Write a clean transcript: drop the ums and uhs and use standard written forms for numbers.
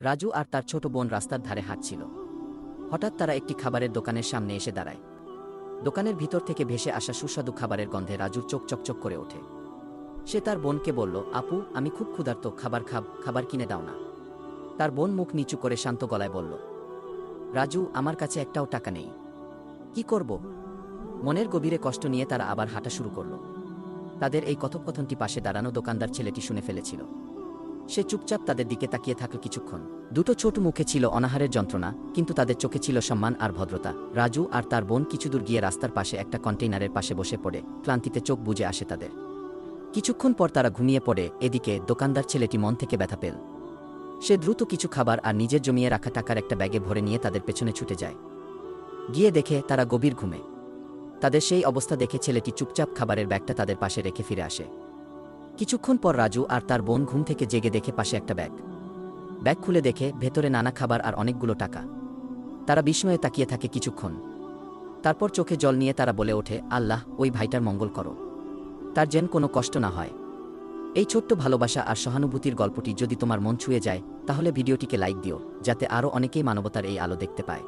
রাজু আর তার ছোট বোন রাস্তার ধারে হাঁটছিল। হঠাৎ তারা একটি খাবারের দোকানের সামনে এসে দাঁড়ায়। দোকানের ভিতর থেকে ভেসে আসা সুস্বাদু খাবারের গন্ধে রাজুর চোখ চকচক করে ওঠে। সে তার বোনকে বলল, আপু, আমি খুব ক্ষুধার্ত, খাবার কিনে দাও না। তার বোন মুখ নিচু করে শান্ত গলায় বলল, রাজু, আমার কাছে একটাও টাকা নেই, কি করব? মনের গভীরে কষ্ট নিয়ে তারা আবার হাঁটা শুরু করল। তাদের এই কথোপকথনটি পাশে দাঁড়ানো দোকানদার ছেলেটি শুনে ফেলেছিল। সে চুপচাপ তাদের দিকে তাকিয়ে থাকল কিছুক্ষণ। দুটো ছোট মুখে ছিল অনাহারের যন্ত্রণা, কিন্তু তাদের চোখে ছিল সম্মান আর ভদ্রতা। রাজু আর তার বোন কিছুদূর গিয়ে রাস্তার পাশে একটা কন্টেইনারের পাশে বসে পড়ে ক্লান্তিতে চোখ বুজে আসে তাদের। কিছুক্ষণ পর তারা ঘুমিয়ে পড়ে। এদিকে দোকানদার ছেলেটি মন থেকে ব্যথা পেল। সে দ্রুত কিছু খাবার আর নিজের জমিয়ে রাখা টাকার একটা ব্যাগে ভরে নিয়ে তাদের পেছনে ছুটে যায়। গিয়ে দেখে তারা গভীর ঘুমে। তাদের সেই অবস্থা দেখে ছেলেটি চুপচাপ খাবারের ব্যাগটা তাদের পাশে রেখে ফিরে আসে। কিছুক্ষণ পর রাজু আর তার বোন ঘুম থেকে জেগে দেখে পাশে একটা ব্যাগ খুলে দেখে ভেতরে নানা খাবার আর অনেকগুলো টাকা। তারা বিস্ময়ে তাকিয়ে থাকে কিছুক্ষণ। তারপর চোখে জল নিয়ে তারা বলে ওঠে, আল্লাহ, ওই ভাইটার মঙ্গল করো, তার যেন কোনো কষ্ট না হয়। এই ছোট্ট ভালোবাসা আর সহানুভূতির গল্পটি যদি তোমার মন ছুঁয়ে যায়, তাহলে ভিডিওটিকে লাইক দিও, যাতে আরও অনেকেই মানবতার এই আলো দেখতে পায়।